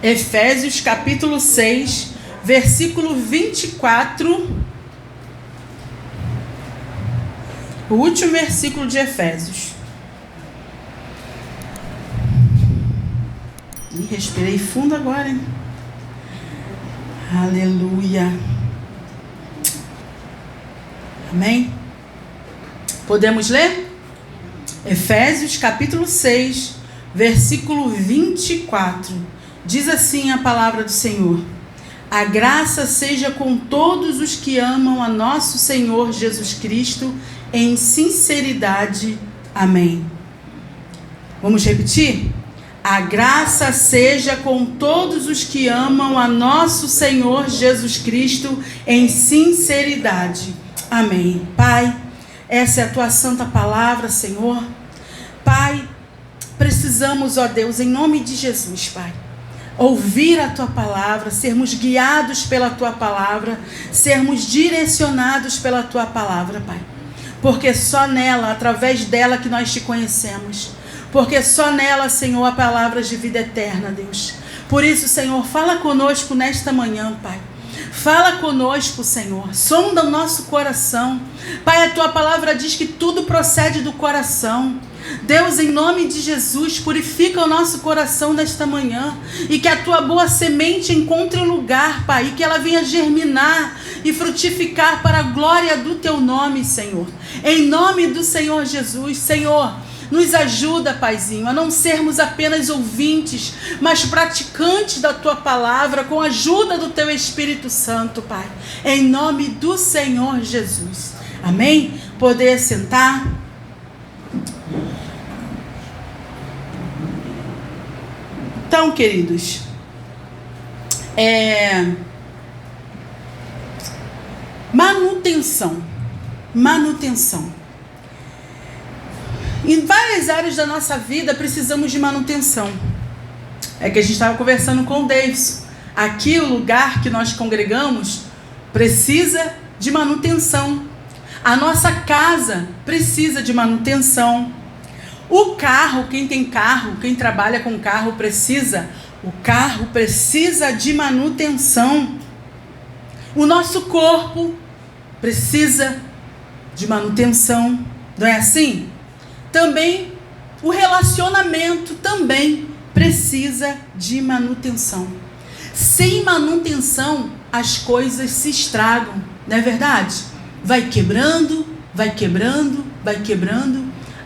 Efésios capítulo 6, versículo 24. O último versículo de Efésios. E respirei fundo agora, hein? Aleluia. Amém? Podemos ler? Efésios capítulo 6, versículo 24. Diz assim a palavra do Senhor: a graça seja com todos os que amam a nosso Senhor Jesus Cristo em sinceridade. Amém. Vamos repetir? A graça seja com todos os que amam a nosso Senhor Jesus Cristo em sinceridade. Amém. Pai, essa é a tua santa palavra, Senhor. Pai, precisamos, ó Deus, em nome de Jesus, Pai, ouvir a tua palavra, sermos guiados pela tua palavra, sermos direcionados pela tua palavra, Pai. Porque só nela, através dela que nós te conhecemos. Porque só nela, Senhor, há palavras de vida eterna, Deus. Por isso, Senhor, fala conosco nesta manhã, Pai. Fala conosco, Senhor. Sonda o nosso coração. Pai, a tua palavra diz que tudo procede do coração. Deus, em nome de Jesus, purifica o nosso coração nesta manhã. E que a tua boa semente encontre lugar, Pai. E que ela venha germinar e frutificar para a glória do teu nome, Senhor. Em nome do Senhor Jesus, Senhor, nos ajuda, Paizinho, a não sermos apenas ouvintes, mas praticantes da tua palavra, com a ajuda do teu Espírito Santo, Pai. Em nome do Senhor Jesus. Amém? Poder sentar. Então, queridos, manutenção. Em várias áreas da nossa vida precisamos de manutenção. É que a gente estava conversando com o Davidson. Aqui o lugar que nós congregamos precisa de manutenção. A nossa casa precisa de manutenção. O carro, quem tem carro, quem trabalha com carro o carro precisa de manutenção. O nosso corpo precisa de manutenção. Não é assim? Também o relacionamento também precisa de manutenção. Sem manutenção, as coisas se estragam, não é verdade? Vai quebrando,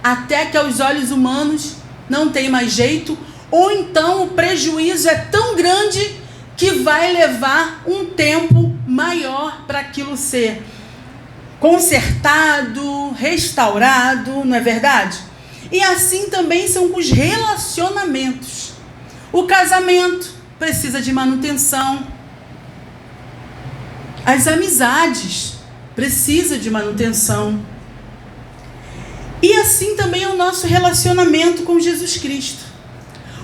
até que aos olhos humanos não tem mais jeito, ou então o prejuízo é tão grande que vai levar um tempo maior para aquilo ser consertado, restaurado, não é verdade? E assim também são com os relacionamentos. O casamento precisa de manutenção. As amizades precisam de manutenção. E assim também é o nosso relacionamento com Jesus Cristo.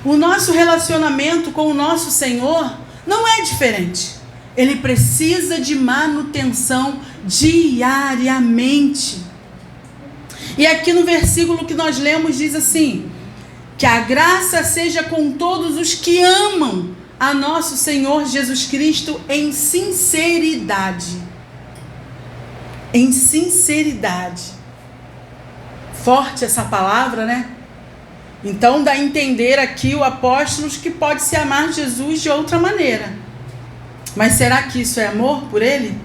O nosso relacionamento com o nosso Senhor não é diferente. Ele precisa de manutenção diariamente. E aqui no versículo que nós lemos diz assim: que a graça seja com todos os que amam a nosso Senhor Jesus Cristo em sinceridade. Em sinceridade. Forte essa palavra, né? Então dá a entender aqui o apóstolo que pode se amar Jesus de outra maneira. Mas será que isso é amor por ele?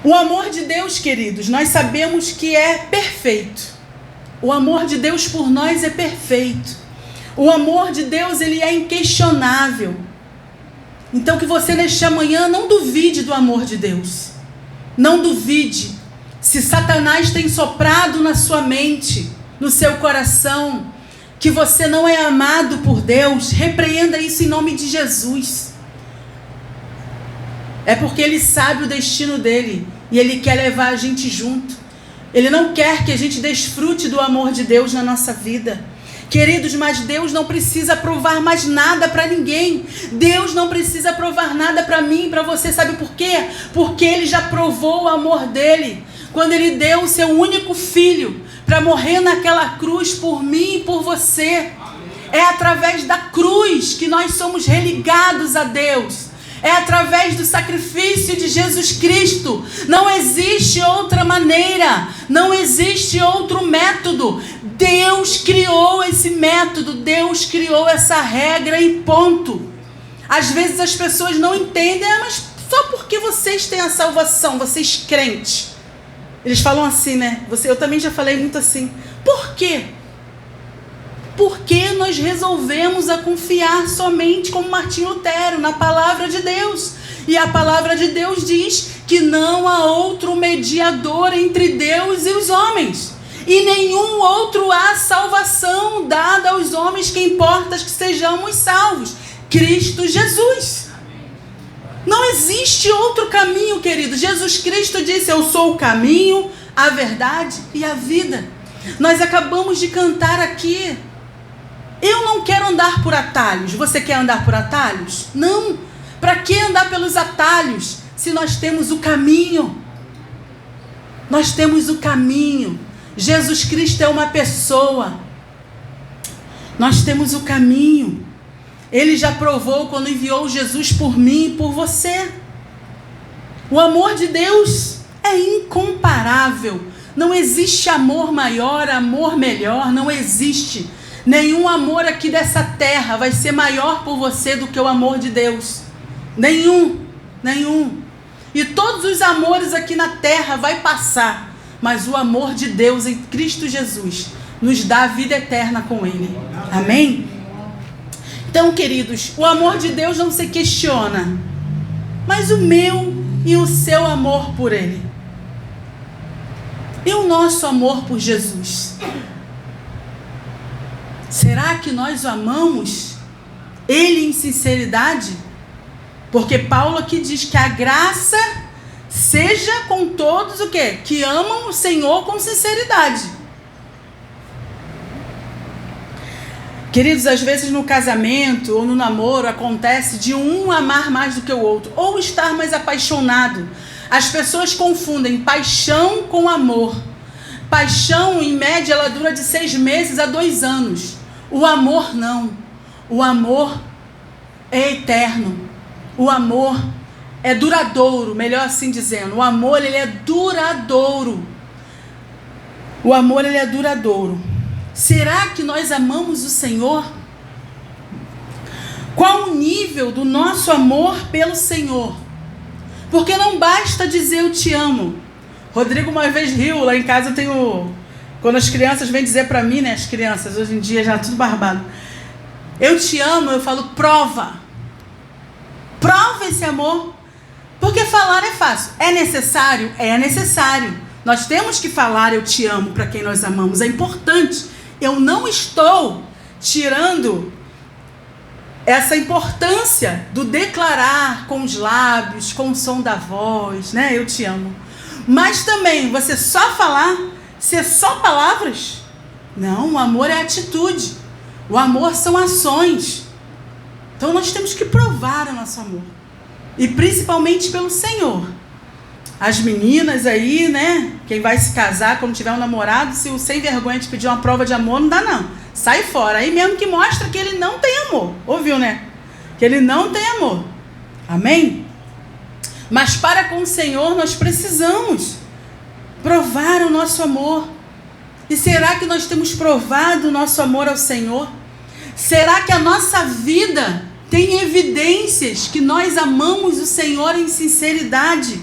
O amor de Deus, queridos, nós sabemos que é perfeito. O amor de Deus por nós é perfeito. O amor de Deus, ele é inquestionável. Então que você nesta manhã não duvide do amor de Deus. Não duvide. Se Satanás tem soprado na sua mente, no seu coração, que você não é amado por Deus, repreenda isso em nome de Jesus. É porque ele sabe o destino dele e ele quer levar a gente junto. Ele não quer que a gente desfrute do amor de Deus na nossa vida. Queridos, mas Deus não precisa provar mais nada para ninguém. Deus não precisa provar nada para mim, para você. Sabe por quê? Porque ele já provou o amor dele. Quando ele deu o seu único filho para morrer naquela cruz por mim e por você. É através da cruz que nós somos religados a Deus. É através do sacrifício de Jesus Cristo. Não existe outra maneira. Não existe outro método. Deus criou esse método. Deus criou essa regra e ponto. Às vezes as pessoas não entendem, mas só porque vocês têm a salvação, vocês crentes. Eles falam assim, né? Eu também já falei muito assim. Por quê? Porque nós resolvemos a confiar somente, como Martinho Lutero, na palavra de Deus. E a palavra de Deus diz que não há outro mediador entre Deus e os homens. E nenhum outro há salvação dada aos homens, que importa que sejamos salvos. Cristo Jesus. Não existe outro caminho, querido. Jesus Cristo disse: eu sou o caminho, a verdade e a vida. Nós acabamos de cantar aqui. Eu não quero andar por atalhos. Você quer andar por atalhos? Não. Para que andar pelos atalhos se nós temos o caminho? Nós temos o caminho. Jesus Cristo é uma pessoa. Nós temos o caminho. Ele já provou quando enviou Jesus por mim e por você. O amor de Deus é incomparável. Não existe amor maior, amor melhor. Não existe. Nenhum amor aqui dessa terra vai ser maior por você do que o amor de Deus. Nenhum. E todos os amores aqui na terra vai passar. Mas o amor de Deus em Cristo Jesus nos dá a vida eterna com Ele. Amém? Então, queridos, o amor de Deus não se questiona. Mas o meu e o seu amor por Ele. E o nosso amor por Jesus. Será que nós o amamos? Ele em sinceridade? Porque Paulo aqui diz que a graça seja com todos o quê? Que amam o Senhor com sinceridade. Queridos, às vezes no casamento ou no namoro acontece de um amar mais do que o outro, ou estar mais apaixonado. As pessoas confundem paixão com amor. Paixão, em média, ela dura de 6 meses a 2 anos. O amor não. O amor é eterno. O amor é duradouro, melhor assim dizendo. O amor, ele é duradouro. O amor, ele é duradouro. Será que nós amamos o Senhor? Qual o nível do nosso amor pelo Senhor? Porque não basta dizer eu te amo. Rodrigo uma vez riu, lá em casa eu tenho... Quando as crianças vêm dizer para mim, né? As crianças, hoje em dia já tudo barbado. Eu te amo, eu falo prova. Prova esse amor. Porque falar é fácil. É necessário? É necessário. Nós temos que falar eu te amo para quem nós amamos. É importante. Eu não estou tirando essa importância do declarar com os lábios, com o som da voz, né? Eu te amo. Mas também, você só falar, ser só palavras? Não, o amor é atitude. O amor são ações. Então nós temos que provar o nosso amor. E principalmente pelo Senhor. As meninas aí, né? Quem vai se casar, quando tiver um namorado, se o sem vergonha te pedir uma prova de amor, não dá não. Sai fora. Aí mesmo que mostra que ele não tem amor. Ouviu, né? Que ele não tem amor. Amém? Mas para com o Senhor nós precisamos provar o nosso amor. E será que nós temos provado o nosso amor ao Senhor? Será que a nossa vida tem evidências que nós amamos o Senhor em sinceridade?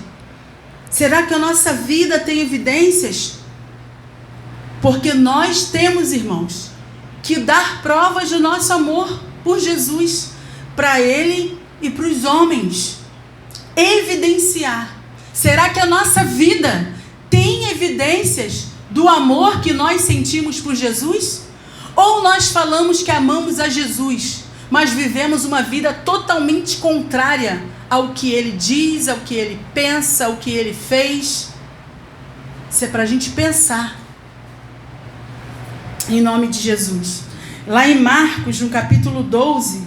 Será que a nossa vida tem evidências? Porque nós temos, irmãos, que dar provas do nosso amor por Jesus, para Ele e para os homens. Evidenciar. Será que a nossa vida tem evidências do amor que nós sentimos por Jesus? Ou nós falamos que amamos a Jesus, mas vivemos uma vida totalmente contrária ao que Ele diz, ao que Ele pensa, ao que Ele fez? Isso é para a gente pensar. Em nome de Jesus. Lá em Marcos, no capítulo 12,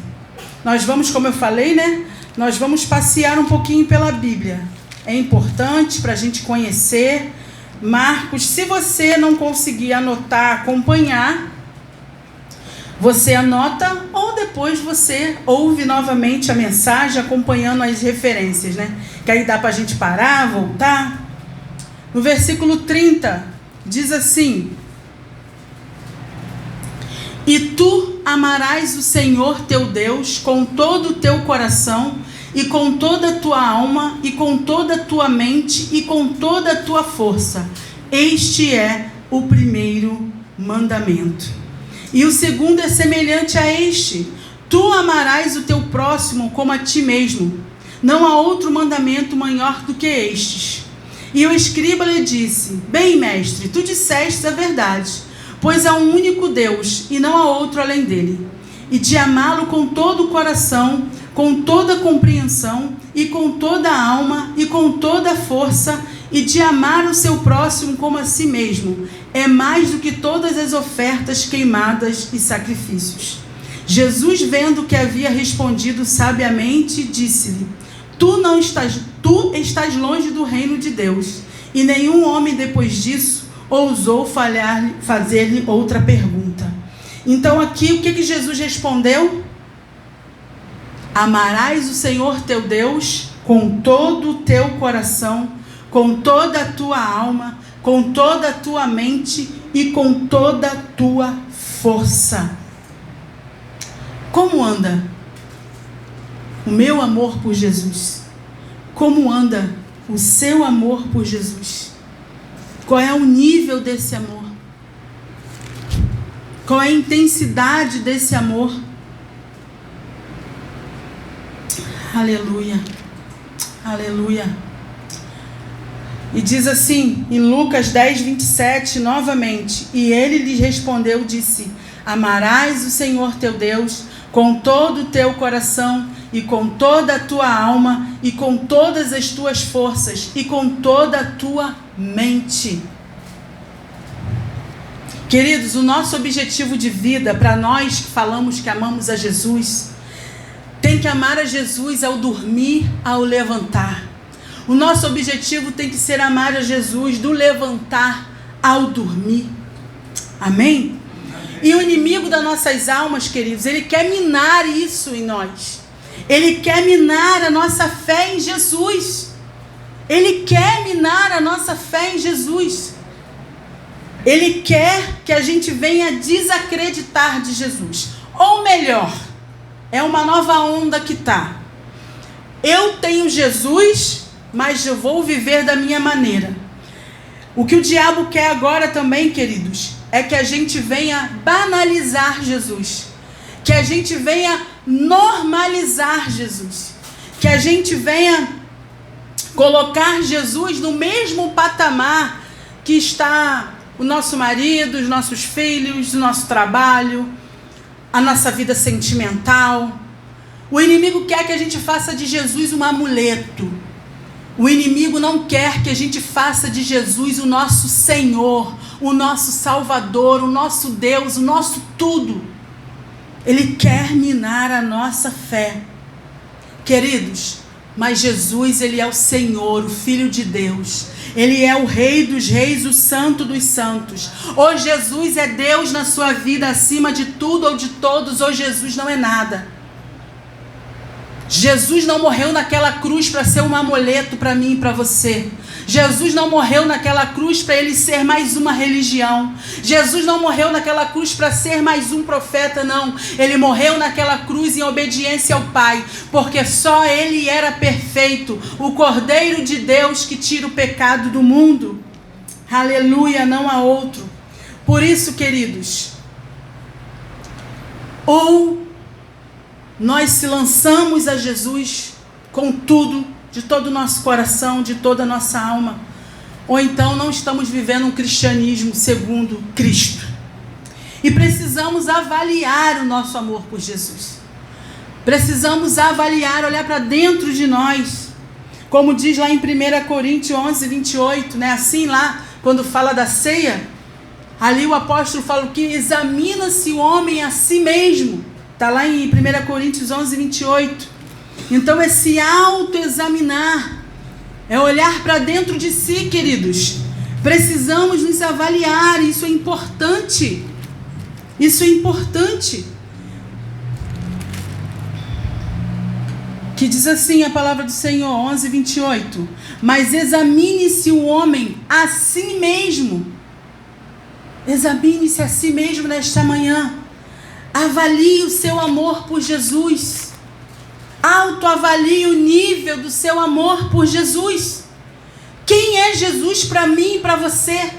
nós vamos, como eu falei, né? Nós vamos passear um pouquinho pela Bíblia. É importante para a gente conhecer. Marcos, se você não conseguir anotar, acompanhar, Você anota ou depois você ouve novamente a mensagem acompanhando as referências, né? Que aí dá para a gente parar, voltar. No versículo 30, diz assim: e tu amarás o Senhor teu Deus com todo o teu coração e com toda a tua alma e com toda a tua mente e com toda a tua força. Este é o primeiro mandamento. E o segundo é semelhante a este: tu amarás o teu próximo como a ti mesmo. Não há outro mandamento maior do que estes. E o escriba lhe disse: bem, mestre, tu disseste a verdade, pois há um único Deus e não há outro além dele. E de amá-lo com todo o coração, com toda a compreensão e com toda a alma e com toda a força, e de amar o seu próximo como a si mesmo, é mais do que todas as ofertas queimadas e sacrifícios. Jesus, vendo que havia respondido sabiamente, disse-lhe: tu estás longe do reino de Deus. E nenhum homem depois disso ousou fazer-lhe outra pergunta. Então aqui o que Jesus respondeu? Amarás o Senhor teu Deus com todo o teu coração, com toda a tua alma, com toda a tua mente e com toda a tua força. Como anda o meu amor por Jesus? Como anda o seu amor por Jesus? Qual é o nível desse amor? Qual é a intensidade desse amor? Aleluia, aleluia. E diz assim, em Lucas 10, 27, novamente: e ele lhe respondeu, disse: amarás o Senhor teu Deus com todo o teu coração e com toda a tua alma e com todas as tuas forças e com toda a tua mente. Queridos, o nosso objetivo de vida, para nós que falamos que amamos a Jesus, tem que amar a Jesus ao dormir, ao levantar. O nosso objetivo tem que ser amar a Jesus do levantar ao dormir. Amém? E o inimigo das nossas almas, queridos, ele quer minar isso em nós. Ele quer minar a nossa fé em Jesus. Ele quer minar a nossa fé em Jesus. Ele quer que a gente venha desacreditar de Jesus. Ou melhor, é uma nova onda que está. Eu tenho Jesus, mas eu vou viver da minha maneira. O que o diabo quer agora também, queridos, é que a gente venha banalizar Jesus. Que a gente venha normalizar Jesus. Que a gente venha colocar Jesus no mesmo patamar que está o nosso marido, os nossos filhos, o nosso trabalho, a nossa vida sentimental. O inimigo quer que a gente faça de Jesus um amuleto. O inimigo não quer que a gente faça de Jesus o nosso Senhor, o nosso Salvador, o nosso Deus, o nosso tudo. Ele quer minar a nossa fé. Queridos, mas Jesus, ele é o Senhor, o Filho de Deus. Ele é o Rei dos Reis, o Santo dos Santos. Ou Jesus é Deus na sua vida acima de tudo ou de todos, ou Jesus não é nada. Jesus não morreu naquela cruz para ser um amuleto para mim e para você. Jesus não morreu naquela cruz para ele ser mais uma religião. Jesus não morreu naquela cruz para ser mais um profeta, não. Ele morreu naquela cruz em obediência ao Pai, porque só ele era perfeito, o Cordeiro de Deus que tira o pecado do mundo. Aleluia, não há outro. Por isso, queridos, ou nós se lançamos a Jesus com tudo, de todo o nosso coração, de toda a nossa alma, ou então não estamos vivendo um cristianismo segundo Cristo. E precisamos avaliar o nosso amor por Jesus. Precisamos avaliar, olhar para dentro de nós. Como diz lá em 1 Coríntios 11, 28, né? Assim lá, quando fala da ceia, ali o apóstolo fala que examina-se o homem a si mesmo. Está lá em 1 Coríntios 11, 28. Então é se autoexaminar, é olhar para dentro de si, queridos. Precisamos nos avaliar, isso é importante. Isso é importante. que diz assim a palavra do Senhor, 11:28. Mas examine-se o homem a si mesmo. Examine-se a si mesmo nesta manhã. Avalie o seu amor por Jesus. Autoavalie o nível do seu amor por Jesus. Quem é Jesus para mim e para você?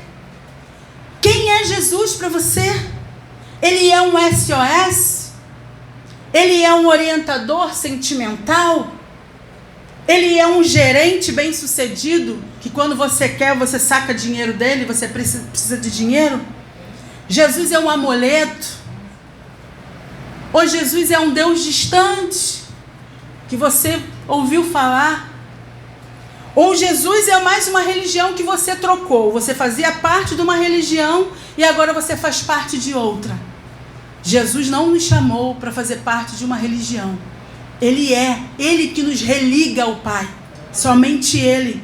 Quem é Jesus para você? Ele é um SOS? Ele é um orientador sentimental? Ele é um gerente bem-sucedido, que quando você quer, você saca dinheiro dele, você precisa de dinheiro? Jesus é um amuleto? Ou Jesus é um Deus distante, que você ouviu falar? Ou Jesus é mais uma religião que você trocou? Você fazia parte de uma religião e agora você faz parte de outra. Jesus não nos chamou para fazer parte de uma religião. Ele que nos religa ao Pai. Somente Ele.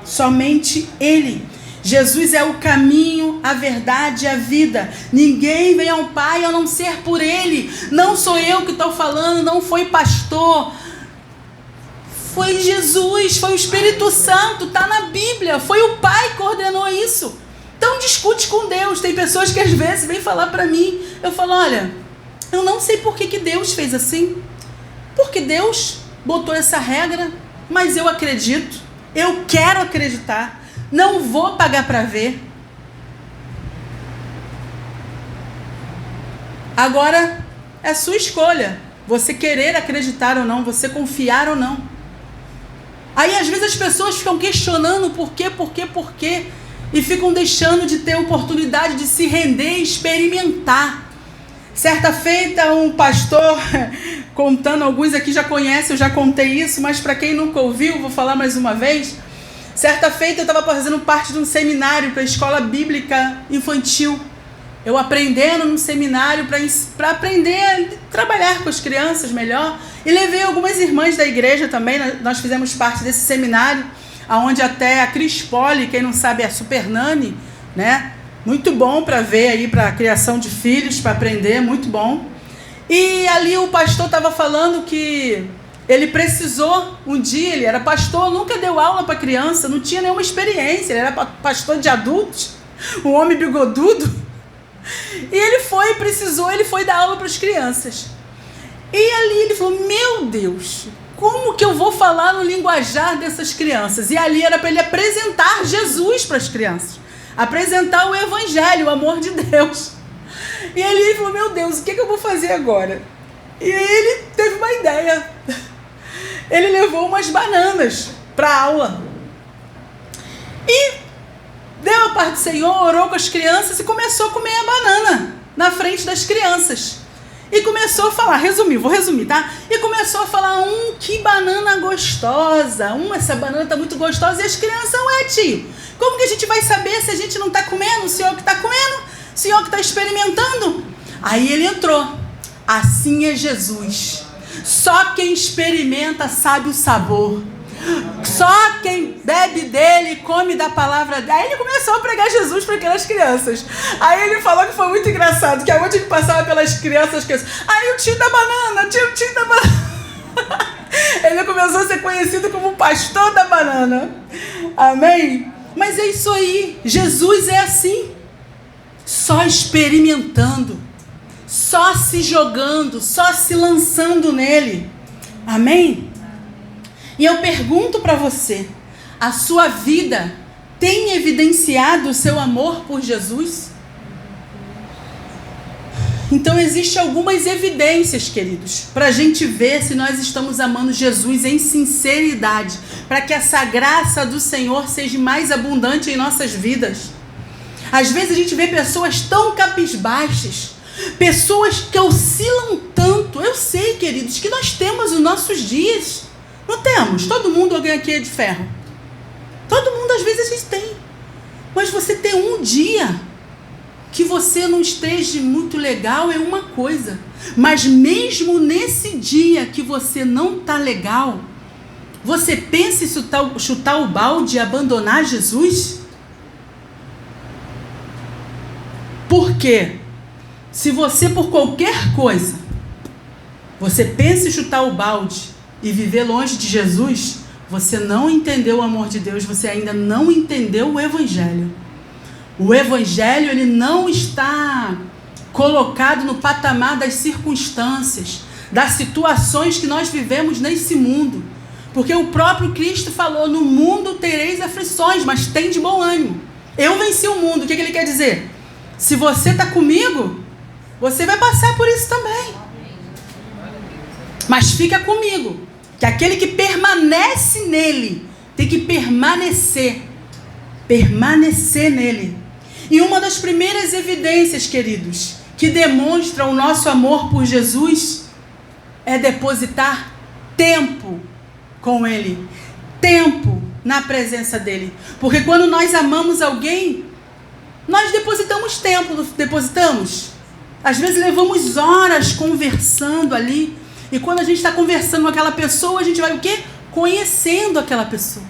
Somente Ele. Jesus é o caminho, a verdade e a vida. Ninguém vem ao Pai a não ser por Ele. Não sou eu que estou falando, não foi pastor. Foi Jesus, foi o Espírito Santo, está na Bíblia. Foi o Pai que ordenou isso. Então discute com Deus. Tem pessoas que às vezes vêm falar para mim. Eu falo, olha, eu não sei por que Deus fez assim. Porque Deus botou essa regra, mas eu acredito. Eu quero acreditar. Não vou pagar para ver. Agora, é sua escolha. Você querer acreditar ou não, você confiar ou não. Aí, às vezes, as pessoas ficam questionando por quê, e ficam deixando de ter oportunidade de se render e experimentar. Certa feita, um pastor, contando, alguns aqui já conhecem, eu já contei isso, mas para quem nunca ouviu, vou falar mais uma vez. Certa feita, eu estava fazendo parte de um seminário para a escola bíblica infantil. Eu aprendendo num seminário para aprender a trabalhar com as crianças melhor. E levei algumas irmãs da igreja também. Nós fizemos parte desse seminário, onde até a Cris Poli, quem não sabe, é a Super Nani, né? Muito bom para ver aí, para a criação de filhos, para aprender, muito bom. E ali o pastor estava falando que ele precisou, um dia, ele era pastor, nunca deu aula para criança, não tinha nenhuma experiência, ele era pastor de adultos, um homem bigodudo. E ele foi dar aula para as crianças. E ali ele falou, meu Deus, como que eu vou falar no linguajar dessas crianças? E ali era para ele apresentar Jesus para as crianças. Apresentar o Evangelho, o amor de Deus. E ali ele falou, meu Deus, o que eu vou fazer agora? E aí ele teve uma ideia. Ele levou umas bananas para a aula. E deu a parte do Senhor, orou com as crianças e começou a comer a banana na frente das crianças. E começou a falar, vou resumir, tá? E começou a falar, que banana gostosa, essa banana tá muito gostosa. E as crianças, ué tio, como que a gente vai saber se a gente não tá comendo? O senhor que tá comendo? O senhor que tá experimentando? Aí ele entrou, assim é Jesus. Só quem experimenta sabe o sabor. Só quem bebe dele, come da palavra dele. Aí ele começou a pregar Jesus para aquelas crianças. Aí ele falou que foi muito engraçado, que aonde ele passava pelas crianças, aí o tio da banana, tio da banana. Ele começou a ser conhecido como o pastor da banana. Amém? Mas é isso aí, Jesus é assim, só experimentando, só se jogando, só se lançando nele. Amém? E eu pergunto para você, a sua vida tem evidenciado o seu amor por Jesus? Então existem algumas evidências, queridos, para a gente ver se nós estamos amando Jesus em sinceridade, para que essa graça do Senhor seja mais abundante em nossas vidas. Às vezes a gente vê pessoas tão cabisbaixas, pessoas que oscilam tanto. Eu sei, queridos, que nós temos os nossos dias. Não temos? Todo mundo, alguém aqui é de ferro. Todo mundo, às vezes, a gente tem. Mas você ter um dia que você não esteja muito legal é uma coisa. Mas mesmo nesse dia que você não está legal, você pensa em chutar o balde e abandonar Jesus? Por quê? Se você, por qualquer coisa, você pensa em chutar o balde e viver longe de Jesus, você não entendeu o amor de Deus, você ainda não entendeu o Evangelho. O Evangelho, ele não está colocado no patamar das circunstâncias, das situações que nós vivemos nesse mundo. Porque o próprio Cristo falou, no mundo tereis aflições, mas tem de bom ânimo. Eu venci o mundo. O que ele quer dizer? Se você está comigo, você vai passar por isso também. Mas fica comigo, que aquele que permanece nele, tem que permanecer nele. E uma das primeiras evidências, queridos, que demonstra o nosso amor por Jesus, é depositar tempo com ele, tempo na presença dele. Porque quando nós amamos alguém, nós depositamos tempo, não depositamos? Às vezes levamos horas conversando ali, e quando a gente está conversando com aquela pessoa, a gente vai o quê? Conhecendo aquela pessoa.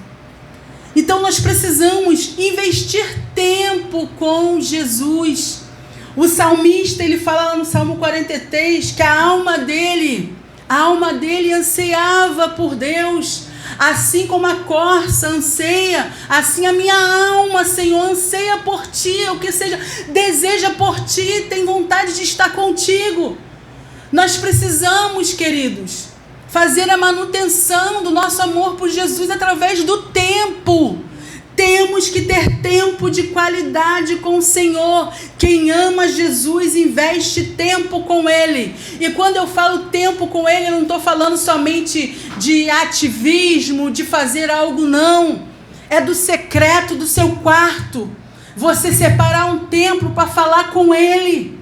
Então nós precisamos investir tempo com Jesus. O salmista, ele fala lá no Salmo 43, que a alma dele ansiava por Deus. Assim como a corça anseia, assim a minha alma, Senhor, anseia por Ti, o que seja, deseja por Ti, tem vontade de estar contigo. Nós precisamos, queridos, fazer a manutenção do nosso amor por Jesus através do tempo. Temos que ter tempo de qualidade com o Senhor. Quem ama Jesus investe tempo com Ele. E quando eu falo tempo com Ele, eu não estou falando somente de ativismo, de fazer algo, não. É do secreto do seu quarto. Você separar um tempo para falar com Ele.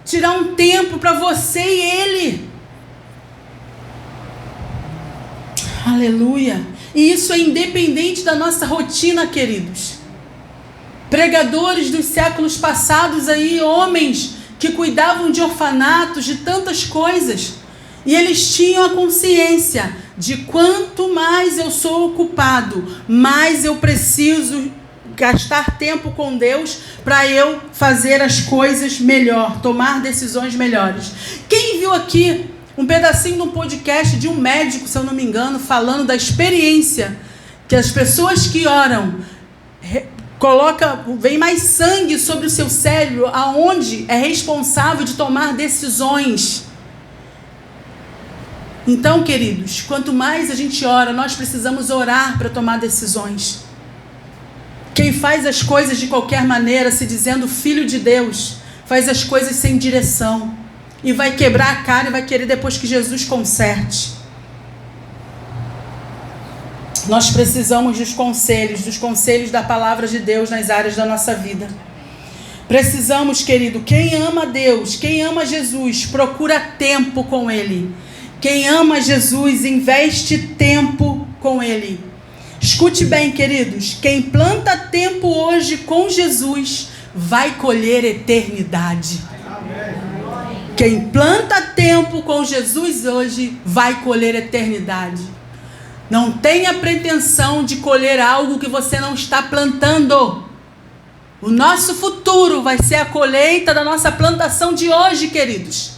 Tirar um tempo para você e Ele. Aleluia. E isso é independente da nossa rotina, queridos. Pregadores dos séculos passados aí, homens que cuidavam de orfanatos, de tantas coisas. E eles tinham a consciência de quanto mais eu sou ocupado, mais eu preciso gastar tempo com Deus para eu fazer as coisas melhor, tomar decisões melhores. Quem viu aqui um pedacinho de um podcast de um médico, se eu não me engano, falando da experiência que as pessoas que oram vem mais sangue sobre o seu cérebro, aonde é responsável de tomar decisões. Então, queridos, quanto mais a gente ora, nós precisamos orar para tomar decisões. Quem faz as coisas de qualquer maneira, se dizendo filho de Deus, faz as coisas sem direção. E vai quebrar a cara e vai querer depois que Jesus conserte. Nós precisamos dos conselhos da palavra de Deus nas áreas da nossa vida. Precisamos, querido, quem ama Deus, quem ama Jesus, procura tempo com Ele. Quem ama Jesus, investe tempo com Ele. Escute bem, queridos, quem planta tempo hoje com Jesus, vai colher eternidade. Quem planta tempo com Jesus hoje, vai colher eternidade. Não tenha pretensão de colher algo que você não está plantando. O nosso futuro vai ser a colheita da nossa plantação de hoje, queridos.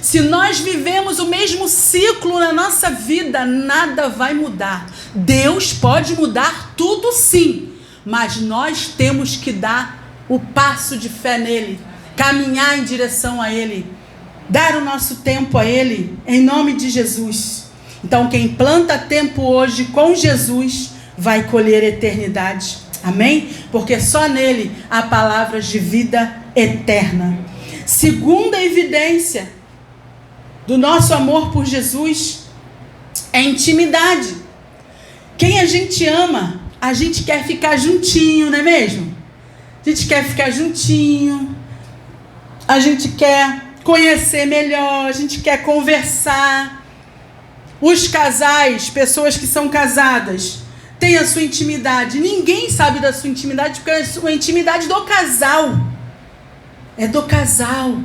Se nós vivemos o mesmo ciclo na nossa vida, nada vai mudar. Deus pode mudar tudo, sim, mas nós temos que dar o passo de fé nele, caminhar em direção a Ele, dar o nosso tempo a Ele, em nome de Jesus. Então, quem planta tempo hoje com Jesus, vai colher eternidade. Amém? Porque só nele há palavras de vida eterna. Segunda evidência do nosso amor por Jesus é intimidade. Quem a gente ama, a gente quer ficar juntinho, não é mesmo? A gente quer ficar juntinho, a gente quer conhecer melhor, a gente quer conversar. Os casais, pessoas que são casadas, têm a sua intimidade. Ninguém sabe da sua intimidade, porque é a sua intimidade do casal. É do casal.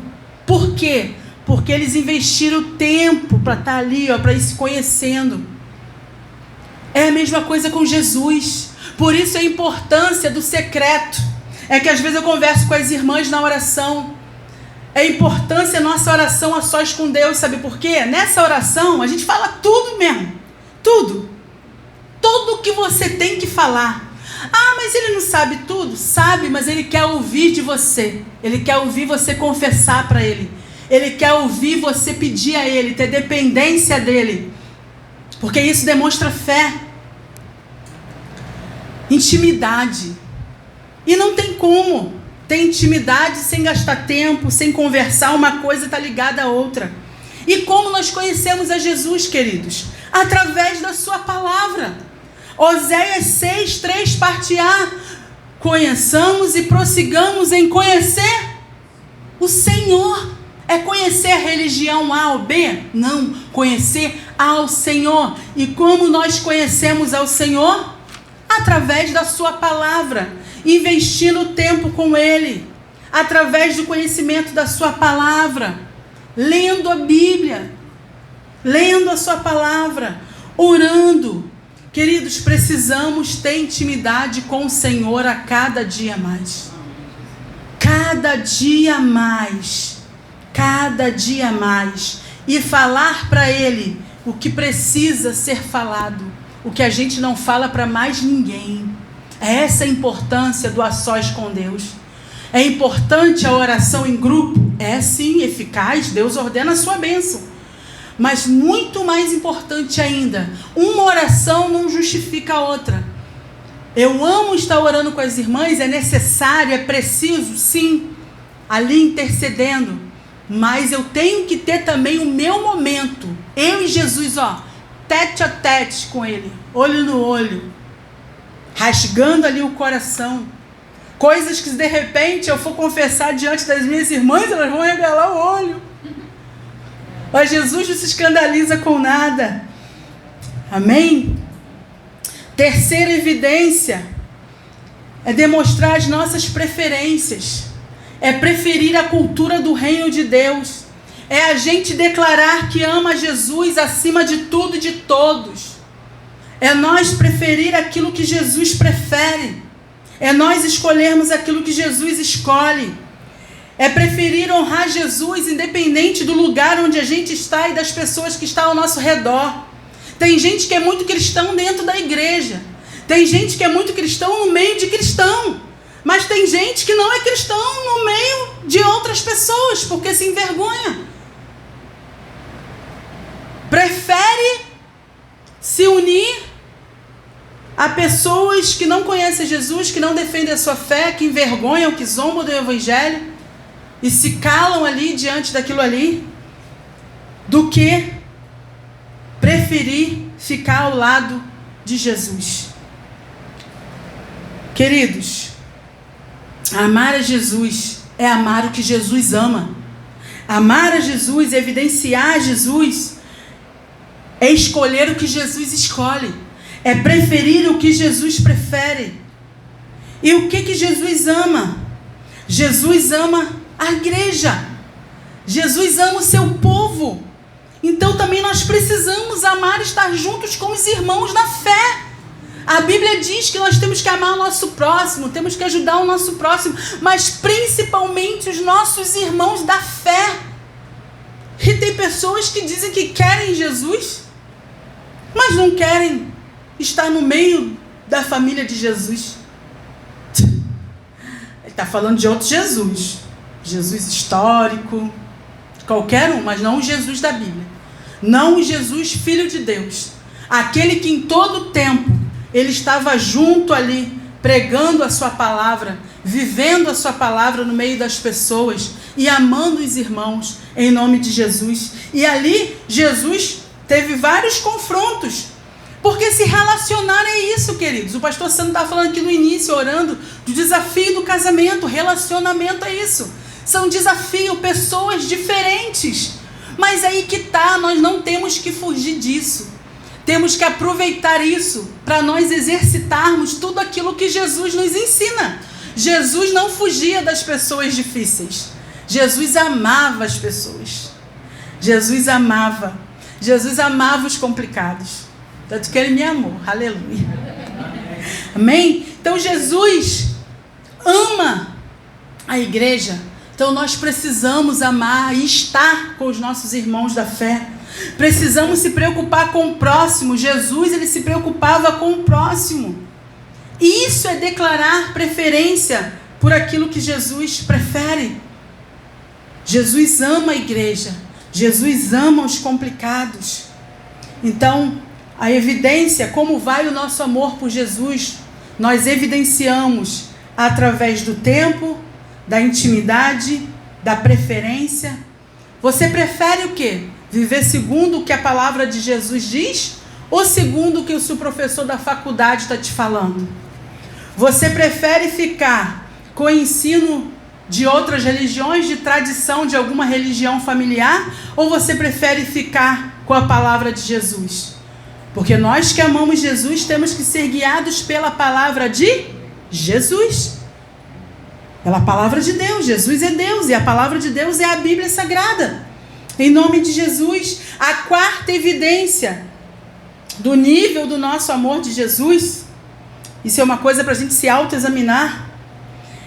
Por quê? Porque eles investiram tempo para estar ali, para ir se conhecendo. É a mesma coisa com Jesus. Por isso a importância do secreto. É que às vezes eu converso com as irmãs na oração. É a importância da nossa oração a sós com Deus, sabe por quê? Nessa oração a gente fala tudo mesmo. Tudo. Tudo que você tem que falar. Ah, mas ele não sabe tudo? Sabe, mas ele quer ouvir de você. Ele quer ouvir você confessar para ele. Ele quer ouvir você pedir a ele, ter dependência dele. Porque isso demonstra fé. Intimidade. E não tem como ter intimidade sem gastar tempo, sem conversar. Uma coisa está ligada à outra. E como nós conhecemos a Jesus, queridos? Através da sua palavra. Oséias 6, 3, parte A. Conheçamos e prossigamos em conhecer o Senhor. É conhecer a religião A ou B? Não, conhecer ao Senhor. E como nós conhecemos ao Senhor? Através da sua palavra, investindo tempo com Ele, através do conhecimento da sua palavra, lendo a Bíblia, lendo a sua palavra, orando. Queridos, precisamos ter intimidade com o Senhor a cada dia mais. Cada dia mais. Cada dia mais. E falar para Ele o que precisa ser falado. O que a gente não fala para mais ninguém. É essa a importância do a sós com Deus. É importante a oração em grupo? É sim, eficaz. Deus ordena a sua bênção. Mas muito mais importante ainda, uma oração não justifica a outra. Eu amo estar orando com as irmãs, é necessário, é preciso, sim, ali intercedendo. Mas eu tenho que ter também o meu momento. Eu e Jesus, tete a tete com Ele, olho no olho, rasgando ali o coração. Coisas que de repente eu for confessar diante das minhas irmãs, elas vão regalar o olho. Mas Jesus não se escandaliza com nada. Amém? Terceira evidência é demonstrar as nossas preferências. É preferir a cultura do reino de Deus. É a gente declarar que ama Jesus acima de tudo e de todos. É nós preferir aquilo que Jesus prefere. É nós escolhermos aquilo que Jesus escolhe. É preferir honrar Jesus independente do lugar onde a gente está e das pessoas que estão ao nosso redor. Tem gente que é muito cristão dentro da igreja. Tem gente que é muito cristão no meio de cristão. Mas tem gente que não é cristão no meio de outras pessoas, porque se envergonha. Prefere se unir a pessoas que não conhecem Jesus, que não defendem a sua fé, que envergonham, que zombam do evangelho e se calam ali diante daquilo ali, do que preferir ficar ao lado de Jesus. Queridos, amar a Jesus é amar o que Jesus ama. Amar a Jesus, evidenciar Jesus, é escolher o que Jesus escolhe. É preferir o que Jesus prefere. E o que Jesus ama? Jesus ama a igreja. Jesus ama o seu povo. Então também nós precisamos amar, estar juntos com os irmãos na fé. A Bíblia diz que nós temos que amar o nosso próximo, temos que ajudar o nosso próximo, mas principalmente os nossos irmãos da fé. E tem pessoas que dizem que querem Jesus, mas não querem estar no meio da família de Jesus. Ele está falando de outro Jesus. Jesus histórico, qualquer um, mas não o Jesus da Bíblia. Não o Jesus Filho de Deus. Aquele que em todo tempo ele estava junto ali, pregando a sua palavra, vivendo a sua palavra no meio das pessoas e amando os irmãos em nome de Jesus. E ali Jesus teve vários confrontos, porque se relacionar é isso, queridos. O pastor Sandro estava falando aqui no início, orando, do desafio do casamento. Relacionamento é isso. São desafios, pessoas diferentes. Mas aí que está, nós não temos que fugir disso. Temos que aproveitar isso para nós exercitarmos tudo aquilo que Jesus nos ensina. Jesus não fugia das pessoas difíceis. Jesus amava as pessoas. Jesus amava. Jesus amava os complicados. Tanto que ele me amou. Aleluia. Amém? Então Jesus ama a igreja. Então nós precisamos amar e estar com os nossos irmãos da fé. Precisamos se preocupar com o próximo. Jesus, ele se preocupava com o próximo. Isso é declarar preferência por aquilo que Jesus prefere. Jesus ama a igreja. Jesus ama os complicados. Então, a evidência, como vai o nosso amor por Jesus, nós evidenciamos através do tempo, da intimidade, da preferência. Você prefere o quê? Viver segundo o que a palavra de Jesus diz ou segundo o que o seu professor da faculdade está te falando? Você prefere ficar com o ensino de outras religiões, de tradição de alguma religião familiar, ou você prefere ficar com a palavra de Jesus? Porque nós que amamos Jesus temos que ser guiados pela palavra de Jesus. Pela palavra de Deus. Jesus é Deus e a palavra de Deus é a Bíblia Sagrada. Em nome de Jesus, a quarta evidência do nível do nosso amor de Jesus, isso é uma coisa para a gente se autoexaminar,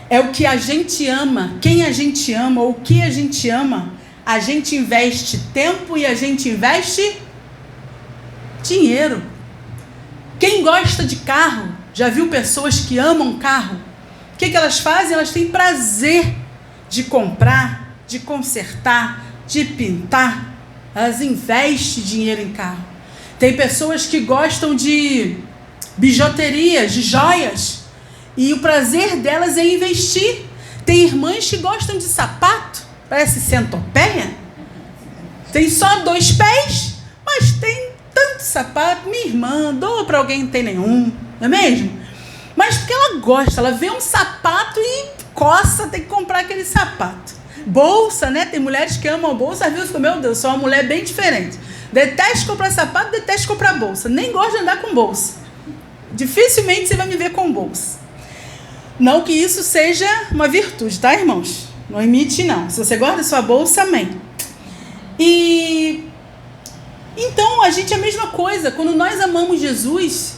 é o que a gente ama, quem a gente ama ou o que a gente ama. A gente investe tempo e a gente investe dinheiro. Quem gosta de carro, já viu pessoas que amam carro? O que elas fazem? Elas têm prazer de comprar, de consertar, de pintar. Elas investem dinheiro em carro. Tem pessoas que gostam de bijuterias, de joias, e o prazer delas é investir. Tem irmãs que gostam de sapato, parece centopeia. Tem só 2 pés, mas tem tanto sapato. Minha irmã, doa para alguém que não tem nenhum, não é mesmo? Mas porque ela gosta, ela vê um sapato e coça, tem que comprar aquele sapato. Bolsa, né? Tem mulheres que amam bolsa, viu? Meu Deus, sou uma mulher bem diferente. Detesto comprar sapato, detesto comprar bolsa. Nem gosto de andar com bolsa. Dificilmente você vai me ver com bolsa. Não que isso seja uma virtude, tá, irmãos? Não imite, não. Se você gosta da sua bolsa, amém. E então, a gente é a mesma coisa. Quando nós amamos Jesus,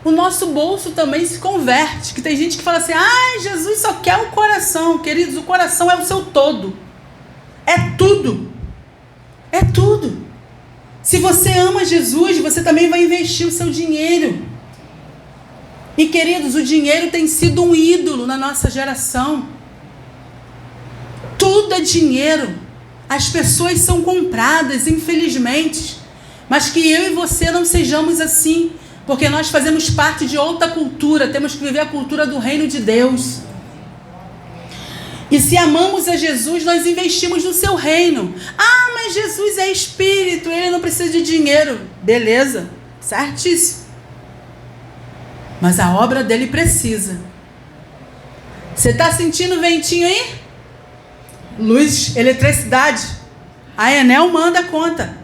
o nosso bolso também se converte. Que tem gente que fala assim, Jesus só quer o coração. Queridos, o coração é o seu todo. É tudo. É tudo. Se você ama Jesus, você também vai investir o seu dinheiro. E, queridos, o dinheiro tem sido um ídolo na nossa geração. Tudo é dinheiro. As pessoas são compradas, infelizmente. Mas que eu e você não sejamos assim. Porque nós fazemos parte de outra cultura. Temos que viver a cultura do reino de Deus. E se amamos a Jesus, nós investimos no seu reino. Mas Jesus é espírito, ele não precisa de dinheiro. Beleza, certíssimo. Mas a obra dele precisa. Você está sentindo o ventinho aí? Luz, eletricidade. A Enel manda a conta.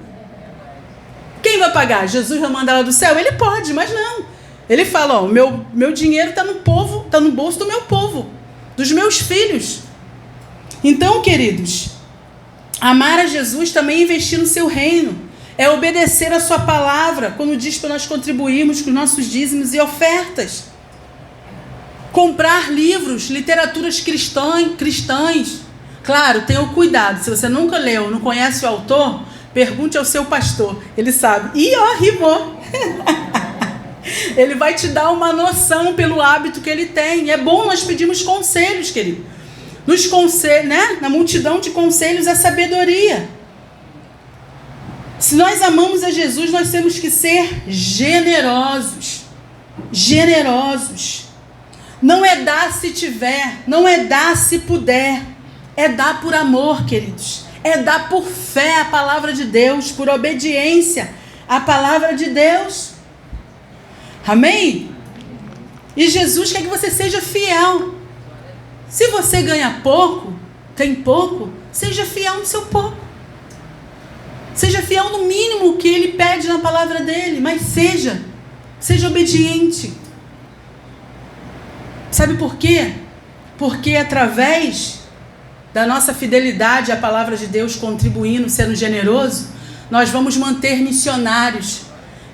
Quem vai pagar? Jesus vai mandar lá do céu? Ele pode, mas não. Ele fala, meu dinheiro está no povo, está no bolso do meu povo, dos meus filhos. Então, queridos, amar a Jesus também é investir no seu reino. É obedecer a sua palavra, quando diz para nós contribuirmos com nossos dízimos e ofertas. Comprar livros, literaturas cristãs. Claro, tenha o cuidado. Se você nunca leu, não conhece o autor, pergunte ao seu pastor. Ele sabe. Rimou. Ele vai te dar uma noção pelo hábito que ele tem. É bom nós pedirmos conselhos, querido. Nos conselhos, né? Na multidão de conselhos é sabedoria. Se nós amamos a Jesus, nós temos que ser generosos. Generosos. Não é dar se tiver, não é dar se puder. É dar por amor, queridos. É dar por fé à palavra de Deus, por obediência à palavra de Deus. Amém? E Jesus quer que você seja fiel. Se você ganha pouco, tem pouco, seja fiel no seu pouco. Seja fiel no mínimo que ele pede na palavra dele, mas seja obediente. Sabe por quê? Porque através da nossa fidelidade à palavra de Deus, contribuindo, sendo generoso, nós vamos manter missionários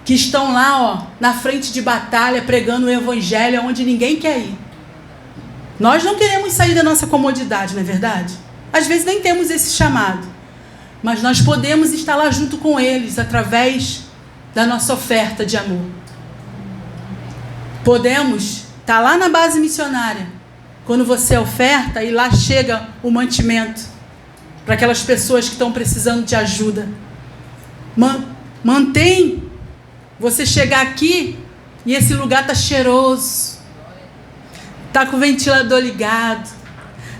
que estão lá, na frente de batalha, pregando o evangelho onde ninguém quer ir. Nós não queremos sair da nossa comodidade, não é verdade? Às vezes nem temos esse chamado. mas nós podemos estar lá junto com eles através da nossa oferta de amor. Podemos estar lá na base missionária, quando você oferta e lá chega o mantimento para aquelas pessoas que estão precisando de ajuda. Mantém você chegar aqui e esse lugar está cheiroso, está com o ventilador ligado,